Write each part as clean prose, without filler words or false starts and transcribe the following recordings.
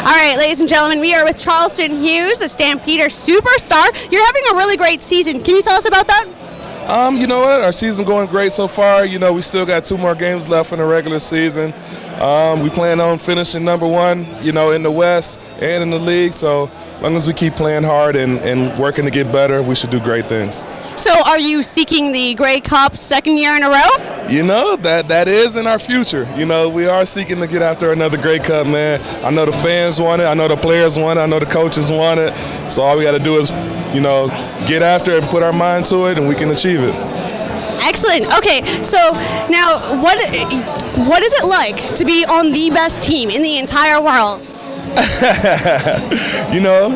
All right, ladies and gentlemen, we are with Charleston Hughes, a Stampeder superstar. You're having a really great season. Can you tell us about that? You know what? Our season's going great so far. You know, we still got 2 more games left in the regular season. We plan on finishing #1, you know, in the West and in the league. So as long as we keep playing hard and working to get better, we should do great things. So are you seeking the Grey Cup second year in a row? You know, that is in our future. You know, we are seeking to get after another Grey Cup, man. I know the fans want it. I know the players want it. I know the coaches want it. So all we got to do is, you know, get after it and put our mind to it, and we can achieve it. Excellent. Okay, so now what is it like to be on the best team in the entire world? You know,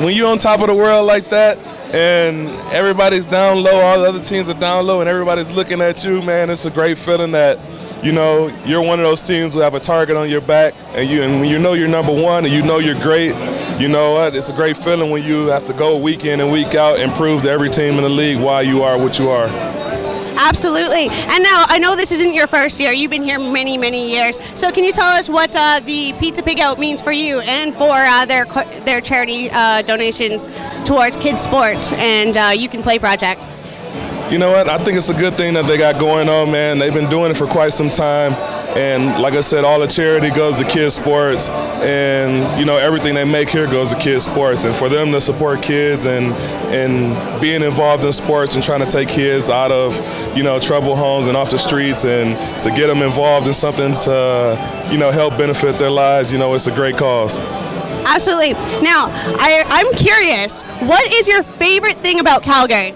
when you're on top of the world like that, and everybody's down low, all the other teams are down low, and everybody's looking at you, man, it's a great feeling that, you know, you're one of those teams who have a target on your back, and when you know you're #1 and you know you're great, you know what, it's a great feeling when you have to go week in and week out and prove to every team in the league why you are what you are. Absolutely. And now, I know this isn't your first year. You've been here many, many years. So can you tell us what the Pizza Pig Out means for you and for their charity donations towards kids' sports and You Can Play project? You know what? I think it's a good thing that they got going on, man. They've been doing it for quite some time. And like I said, all the charity goes to kids' sports. And, you know, everything they make here goes to kids' sports. And for them to support kids and being involved in sports and trying to take kids out of, you know, troubled homes and off the streets and to get them involved in something to, you know, help benefit their lives, you know, it's a great cause. Absolutely. Now, I'm curious, what is your favorite thing about Calgary?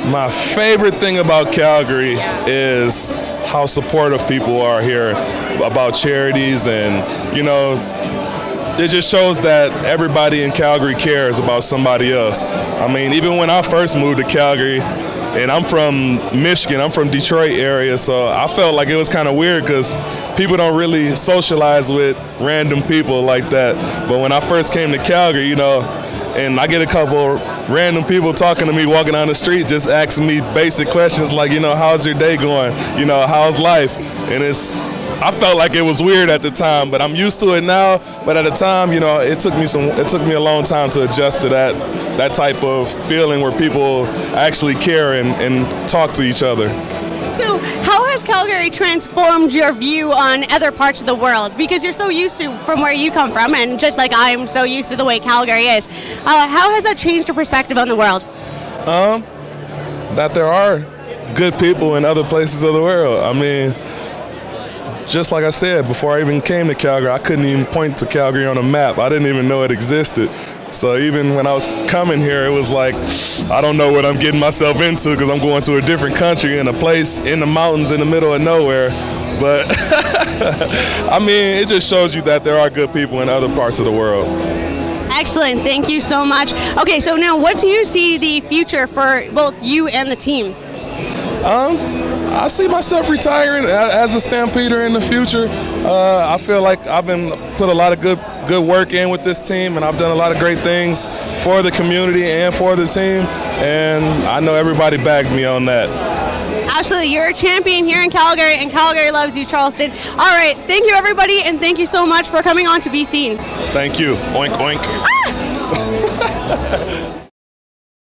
My favorite thing about Calgary is how supportive people are here about charities, and, you know, it just shows that everybody in Calgary cares about somebody else. I mean, even when I first moved to Calgary, and I'm from Michigan, I'm from Detroit area, so I felt like it was kind of weird because people don't really socialize with random people like that. But when I first came to Calgary, you know, and I get a couple random people talking to me walking down the street just asking me basic questions like, you know, how's your day going? You know, how's life? And I felt like it was weird at the time, but I'm used to it now. But at the time, you know, it took me a long time to adjust to that type of feeling where people actually care and talk to each other. So how has Calgary transformed your view on other parts of the world? Because you're so used to from where you come from, and just like I'm so used to the way Calgary is. How has that changed your perspective on the world? That there are good people in other places of the world. I mean, just like I said, before I even came to Calgary, I couldn't even point to Calgary on a map. I didn't even know it existed. So even when I was coming here, it was like, I don't know what I'm getting myself into because I'm going to a different country in a place in the mountains in the middle of nowhere. But, I mean, it just shows you that there are good people in other parts of the world. Excellent. Thank you so much. Okay, so now what do you see the future for both you and the team? I see myself retiring as a Stampeder in the future. I feel like I've put a lot of good work in with this team, and I've done a lot of great things for the community and for the team, and I know everybody backs me on that. Absolutely. You're a champion here in Calgary, and Calgary loves you, Charleston. All right. Thank you, everybody, and thank you so much for coming on to be seen. Thank you. Oink, oink. Ah!